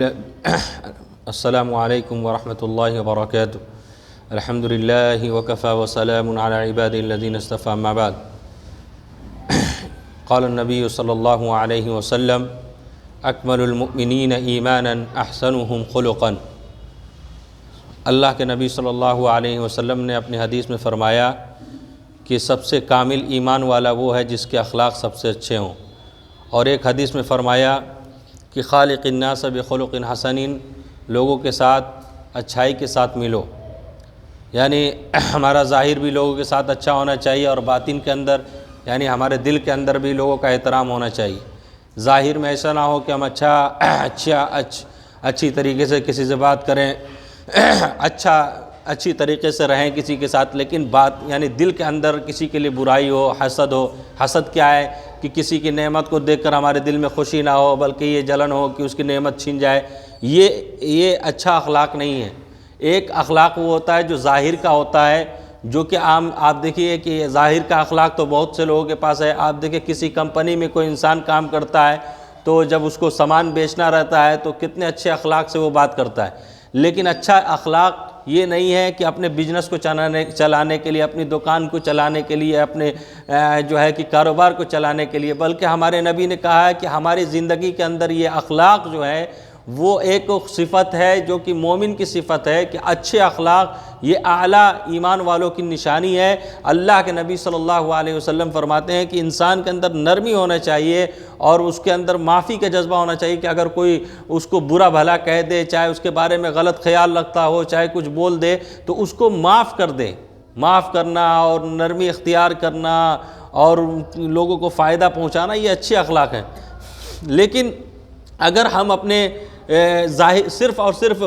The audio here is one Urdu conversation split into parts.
السلام علیکم ورحمۃ اللہ وبرکاتہ۔ الحمد للہ وکفی وسلام علی عباد الذین اصطفی، اما بعد۔ قال النبی صلی اللہ علیہ وسلم: اکمل المؤمنین ایمانا احسنهم خلقا۔ اللہ کے نبی صلی اللہ علیہ وسلم نے اپنی حدیث میں فرمایا کہ سب سے کامل ایمان والا وہ ہے جس کے اخلاق سب سے اچھے ہوں، اور ایک حدیث میں فرمایا کہ خالق الناس بخلق حسن، لوگوں کے ساتھ اچھائی کے ساتھ ملو، یعنی ہمارا ظاہر بھی لوگوں کے ساتھ اچھا ہونا چاہیے، اور باطن کے اندر یعنی ہمارے دل کے اندر بھی لوگوں کا احترام ہونا چاہیے۔ ظاہر میں ایسا نہ ہو کہ ہم اچھی طریقے سے کسی سے بات کریں، اچھی طریقے سے رہیں کسی کے ساتھ، لیکن بات یعنی دل کے اندر کسی کے لیے برائی ہو، حسد ہو۔ حسد کیا ہے کہ کسی کی نعمت کو دیکھ کر ہمارے دل میں خوشی نہ ہو، بلکہ یہ جلن ہو کہ اس کی نعمت چھین جائے۔ یہ اچھا اخلاق نہیں ہے۔ ایک اخلاق وہ ہوتا ہے جو ظاہر کا ہوتا ہے، جو کہ عام آپ دیکھیے کہ ظاہر کا اخلاق تو بہت سے لوگوں کے پاس ہے۔ آپ دیکھیں کسی کمپنی میں کوئی انسان کام کرتا ہے تو جب اس کو سامان بیچنا رہتا ہے تو کتنے اچھے اخلاق سے وہ بات کرتا ہے، لیکن اچھا اخلاق یہ نہیں ہے کہ اپنے بزنس کو چلانے کے لیے، اپنی دکان کو چلانے کے لیے، اپنے جو ہے کہ کاروبار کو چلانے کے لیے، بلکہ ہمارے نبی نے کہا ہے کہ ہماری زندگی کے اندر یہ اخلاق جو ہے وہ ایک صفت ہے جو کہ مومن کی صفت ہے، کہ اچھے اخلاق یہ اعلیٰ ایمان والوں کی نشانی ہے۔ اللہ کے نبی صلی اللہ علیہ وسلم فرماتے ہیں کہ انسان کے اندر نرمی ہونا چاہیے، اور اس کے اندر معافی کا جذبہ ہونا چاہیے، کہ اگر کوئی اس کو برا بھلا کہہ دے، چاہے اس کے بارے میں غلط خیال رکھتا ہو، چاہے کچھ بول دے، تو اس کو معاف کر دے۔ معاف کرنا اور نرمی اختیار کرنا اور لوگوں کو فائدہ پہنچانا، یہ اچھے اخلاق ہیں۔ لیکن اگر ہم اپنے صرف اور صرف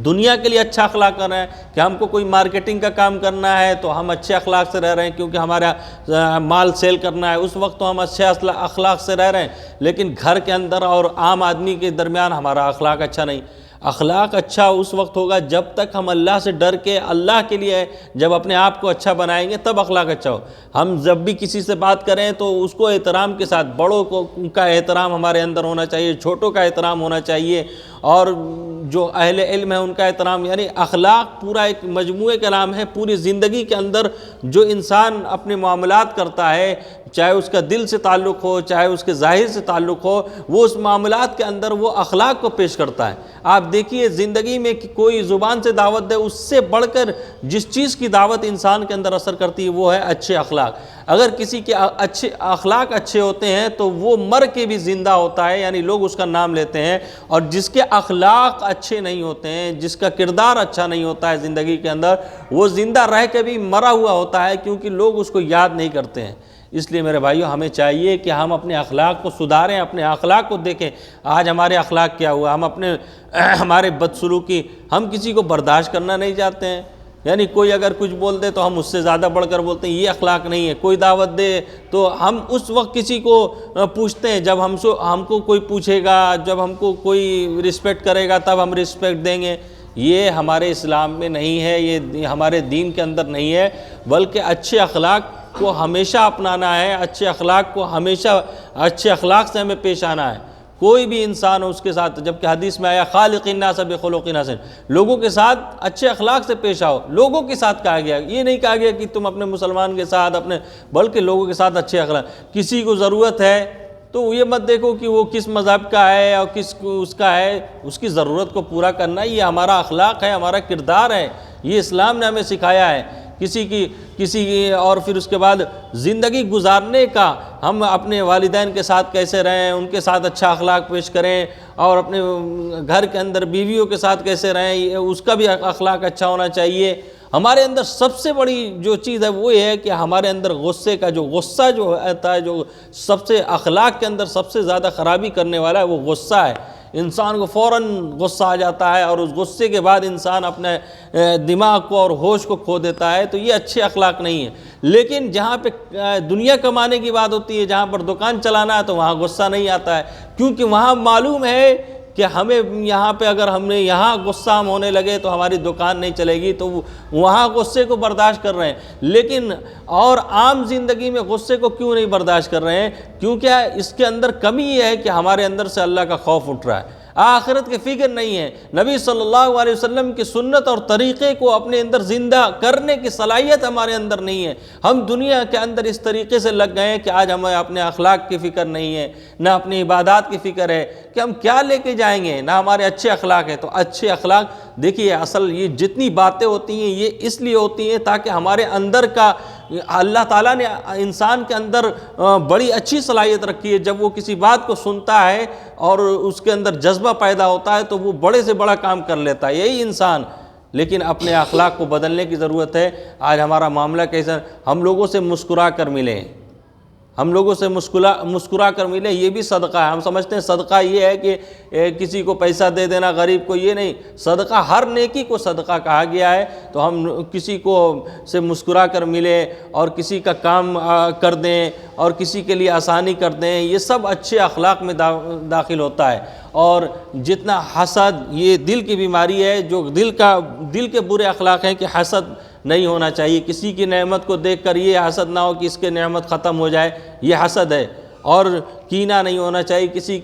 دنیا کے لیے اچھا اخلاق کر رہے ہیں، کہ ہم کو کوئی مارکیٹنگ کا کام کرنا ہے تو ہم اچھے اخلاق سے رہ رہے ہیں کیونکہ ہمارا مال سیل کرنا ہے، اس وقت تو ہم اچھے اخلاق سے رہ رہے ہیں، لیکن گھر کے اندر اور عام آدمی کے درمیان ہمارا اخلاق اچھا نہیں۔ اخلاق اچھا اس وقت ہوگا جب تک ہم اللہ سے ڈر کے اللہ کے لیے جب اپنے آپ کو اچھا بنائیں گے، تب اخلاق اچھا ہو۔ ہم جب بھی کسی سے بات کریں تو اس کو احترام کے ساتھ، بڑوں کا احترام ہمارے اندر ہونا چاہیے، چھوٹوں کا احترام ہونا چاہیے، اور جو اہل علم ہے ان کا احترام، یعنی اخلاق پورا ایک مجموعے کا نام ہے۔ پوری زندگی کے اندر جو انسان اپنے معاملات کرتا ہے، چاہے اس کا دل سے تعلق ہو، چاہے اس کے ظاہر سے تعلق ہو، وہ اس معاملات کے اندر وہ اخلاق کو پیش کرتا ہے۔ آپ دیکھیے زندگی میں کہ کوئی زبان سے دعوت دے، اس سے بڑھ کر جس چیز کی دعوت انسان کے اندر اثر کرتی ہے وہ ہے اچھے اخلاق۔ اگر کسی کے اچھے اخلاق اچھے ہوتے ہیں تو وہ مر کے بھی زندہ ہوتا ہے، یعنی لوگ اس کا نام لیتے ہیں، اور جس کے اخلاق اچھے نہیں ہوتے ہیں، جس کا کردار اچھا نہیں ہوتا ہے زندگی کے اندر، وہ زندہ رہ کے بھی مرا ہوا ہوتا ہے، کیونکہ لوگ اس کو یاد نہیں کرتے ہیں۔ اس لیے میرے بھائیوں، ہمیں چاہیے کہ ہم اپنے اخلاق کو سدھاریں، اپنے اخلاق کو دیکھیں۔ آج ہمارے اخلاق کیا ہوا؟ ہمارے بدسلوکی، ہم کسی کو برداشت کرنا نہیں چاہتے ہیں، یعنی کوئی اگر کچھ بول دے تو ہم اس سے زیادہ بڑھ کر بولتے ہیں، یہ اخلاق نہیں ہے۔ کوئی دعوت دے تو ہم اس وقت کسی کو پوچھتے ہیں جب ہم کو کوئی پوچھے گا، جب ہم کو کوئی رسپیکٹ کرے گا تب ہم رسپیکٹ دیں گے۔ یہ ہمارے اسلام میں نہیں ہے، یہ ہمارے دین کے اندر نہیں ہے، بلکہ اچھے اخلاق کو ہمیشہ اپنانا ہے، اچھے اخلاق کو ہمیشہ اچھے اخلاق سے ہمیں پیش آنا ہے۔ کوئی بھی انسان ہو اس کے ساتھ، جبکہ حدیث میں آیا خالق الناس بخلق حسن، لوگوں کے ساتھ اچھے اخلاق سے پیش آؤ۔ لوگوں کے ساتھ کہا گیا، یہ نہیں کہا گیا کہ تم اپنے مسلمان کے ساتھ بلکہ لوگوں کے ساتھ اچھے اخلاق۔ کسی کو ضرورت ہے تو یہ مت دیکھو کہ وہ کس مذہب کا ہے اور کس اس کا ہے، اس کی ضرورت کو پورا کرنا یہ ہمارا اخلاق ہے، ہمارا کردار ہے، یہ اسلام نے ہمیں سکھایا ہے۔ کسی کی اور پھر اس کے بعد زندگی گزارنے کا ہم اپنے والدین کے ساتھ کیسے رہیں، ان کے ساتھ اچھا اخلاق پیش کریں، اور اپنے گھر کے اندر بیویوں کے ساتھ کیسے رہیں، اس کا بھی اخلاق اچھا ہونا چاہیے۔ ہمارے اندر سب سے بڑی جو چیز ہے وہ یہ ہے کہ ہمارے اندر غصے کا جو غصہ جو ہوتا ہے، جو سب سے اخلاق کے اندر سب سے زیادہ خرابی کرنے والا ہے وہ غصہ ہے۔ انسان کو فوراً غصہ آ جاتا ہے، اور اس غصے کے بعد انسان اپنے دماغ کو اور ہوش کو کھو دیتا ہے، تو یہ اچھے اخلاق نہیں ہے۔ لیکن جہاں پہ دنیا کمانے کی بات ہوتی ہے، جہاں پر دکان چلانا ہے، تو وہاں غصہ نہیں آتا ہے، کیونکہ وہاں معلوم ہے کہ ہمیں یہاں پہ اگر ہم نے یہاں غصہ ہم ہونے لگے تو ہماری دکان نہیں چلے گی، تو وہاں غصے کو برداشت کر رہے ہیں۔ لیکن اور عام زندگی میں غصے کو کیوں نہیں برداشت کر رہے ہیں؟ کیونکہ اس کے اندر کمی یہ ہے کہ ہمارے اندر سے اللہ کا خوف اٹھ رہا ہے۔ آخرت کی فکر نہیں ہے، نبی صلی اللہ علیہ وسلم کی سنت اور طریقے کو اپنے اندر زندہ کرنے کی صلاحیت ہمارے اندر نہیں ہے۔ ہم دنیا کے اندر اس طریقے سے لگ گئے ہیں کہ آج ہمیں اپنے اخلاق کی فکر نہیں ہے، نہ اپنی عبادات کی فکر ہے کہ ہم کیا لے کے جائیں گے، نہ ہمارے اچھے اخلاق ہیں۔ تو اچھے اخلاق دیکھیے، اصل یہ جتنی باتیں ہوتی ہیں یہ اس لیے ہوتی ہیں تاکہ ہمارے اندر کا، اللہ تعالیٰ نے انسان کے اندر بڑی اچھی صلاحیت رکھی ہے، جب وہ کسی بات کو سنتا ہے اور اس کے اندر جذبہ پیدا ہوتا ہے تو وہ بڑے سے بڑا کام کر لیتا ہے، یہی انسان۔ لیکن اپنے اخلاق کو بدلنے کی ضرورت ہے۔ آج ہمارا معاملہ کیسا، ہم لوگوں سے مسکرا کر ملیں، ہم لوگوں سے مسکرا کر ملیں، یہ بھی صدقہ ہے۔ ہم سمجھتے ہیں صدقہ یہ ہے کہ کسی کو پیسہ دے دینا غریب کو، یہ نہیں، صدقہ ہر نیکی کو صدقہ کہا گیا ہے۔ تو ہم کسی کو سے مسکرا کر ملیں اور کسی کا کام کر دیں اور کسی کے لیے آسانی کر دیں، یہ سب اچھے اخلاق میں داخل ہوتا ہے۔ اور جتنا حسد، یہ دل کی بیماری ہے، جو دل کے برے اخلاق ہیں کہ حسد نہیں ہونا چاہیے، کسی کی نعمت کو دیکھ کر یہ حسد نہ ہو کہ اس کے نعمت ختم ہو جائے، یہ حسد ہے۔ اور کینہ نہیں ہونا چاہیے کسی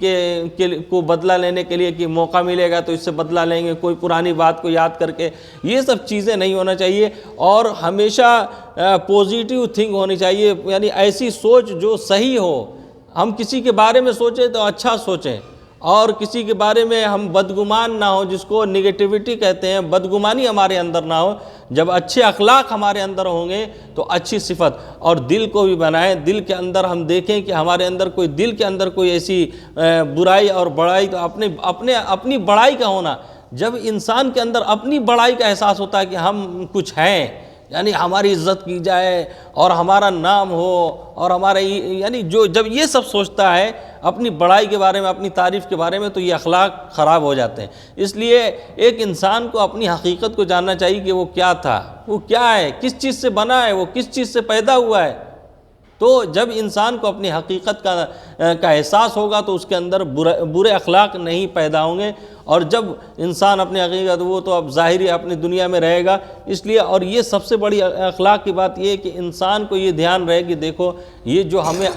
کو بدلہ لینے کے لیے کہ موقع ملے گا تو اس سے بدلہ لیں گے، کوئی پرانی بات کو یاد کر کے، یہ سب چیزیں نہیں ہونا چاہیے۔ اور ہمیشہ پوزیٹیو تھنک ہونی چاہیے، یعنی ایسی سوچ جو صحیح ہو۔ ہم کسی کے بارے میں سوچیں تو اچھا سوچیں، اور کسی کے بارے میں ہم بدگمان نہ ہو، جس کو نگیٹیوٹی کہتے ہیں، بدگمانی ہمارے اندر نہ ہو۔ جب اچھے اخلاق ہمارے اندر ہوں گے تو اچھی صفت، اور دل کو بھی بنائیں، دل کے اندر ہم دیکھیں کہ ہمارے اندر دل کے اندر کوئی ایسی برائی اور بڑائی، تو اپنی بڑائی کا ہونا، جب انسان کے اندر اپنی بڑائی کا احساس ہوتا ہے کہ ہم کچھ ہیں، یعنی ہماری عزت کی جائے اور ہمارا نام ہو اور ہمارا، یعنی جب یہ سب سوچتا ہے اپنی بڑائی کے بارے میں، اپنی تعریف کے بارے میں، تو یہ اخلاق خراب ہو جاتے ہیں۔ اس لیے ایک انسان کو اپنی حقیقت کو جاننا چاہیے کہ وہ کیا تھا، وہ کیا ہے، کس چیز سے بنا ہے، وہ کس چیز سے پیدا ہوا ہے۔ تو جب انسان کو اپنی حقیقت کا احساس ہوگا تو اس کے اندر برے اخلاق نہیں پیدا ہوں گے، اور جب انسان اپنی حقیقت، وہ تو اب ظاہری اپنی دنیا میں رہے گا۔ اس لیے، اور یہ سب سے بڑی اخلاق کی بات یہ ہے کہ انسان کو یہ دھیان رہے کہ دیکھو، یہ جو ہمیں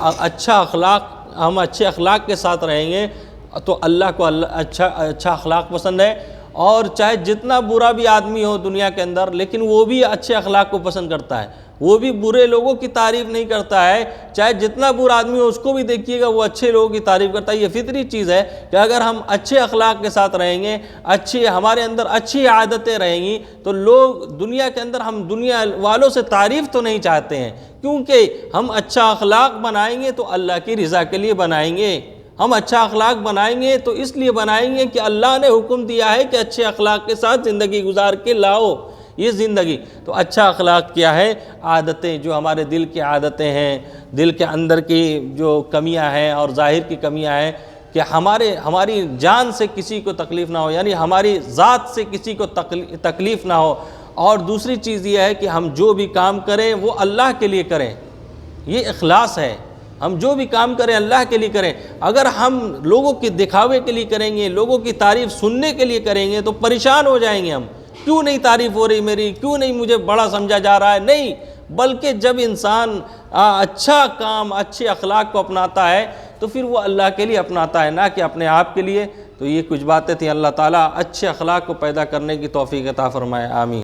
ہم اچھے اخلاق کے ساتھ رہیں گے تو اللہ کو اچھا اخلاق پسند ہے، اور چاہے جتنا برا بھی آدمی ہو دنیا کے اندر، لیکن وہ بھی اچھے اخلاق کو پسند کرتا ہے، وہ بھی برے لوگوں کی تعریف نہیں کرتا ہے۔ چاہے جتنا برا آدمی ہو اس کو بھی دیکھیے گا، وہ اچھے لوگوں کی تعریف کرتا ہے۔ یہ فطری چیز ہے کہ اگر ہم اچھے اخلاق کے ساتھ رہیں گے، ہمارے اندر اچھی عادتیں رہیں گی، تو لوگ دنیا کے اندر، ہم دنیا والوں سے تعریف تو نہیں چاہتے ہیں، کیونکہ ہم اچھا اخلاق بنائیں گے تو اللہ کی رضا کے لیے بنائیں گے۔ ہم اچھا اخلاق بنائیں گے تو اس لیے بنائیں گے کہ اللہ نے حکم دیا ہے کہ اچھے اخلاق کے ساتھ زندگی گزار کے لاؤ یہ زندگی۔ تو اچھا اخلاق کیا ہے؟ عادتیں، جو ہمارے دل کی عادتیں ہیں، دل کے اندر کی جو کمیاں ہیں اور ظاہر کی کمیاں ہیں، کہ ہماری جان سے کسی کو تکلیف نہ ہو، یعنی ہماری ذات سے کسی کو تکلیف نہ ہو۔ اور دوسری چیز یہ ہے کہ ہم جو بھی کام کریں وہ اللہ کے لیے کریں، یہ اخلاص ہے۔ ہم جو بھی کام کریں اللہ کے لیے کریں۔ اگر ہم لوگوں کے دکھاوے کے لیے کریں گے، لوگوں کی تعریف سننے کے لیے کریں گے تو پریشان ہو جائیں گے ہم، کیوں نہیں تعریف ہو رہی میری، کیوں نہیں مجھے بڑا سمجھا جا رہا ہے، نہیں، بلکہ جب انسان اچھا کام، اچھے اخلاق کو اپناتا ہے تو پھر وہ اللہ کے لیے اپناتا ہے، نہ کہ اپنے آپ کے لیے۔ تو یہ کچھ باتیں تھیں، اللہ تعالیٰ اچھے اخلاق کو پیدا کرنے کی توفیق عطا فرمائے، آمین۔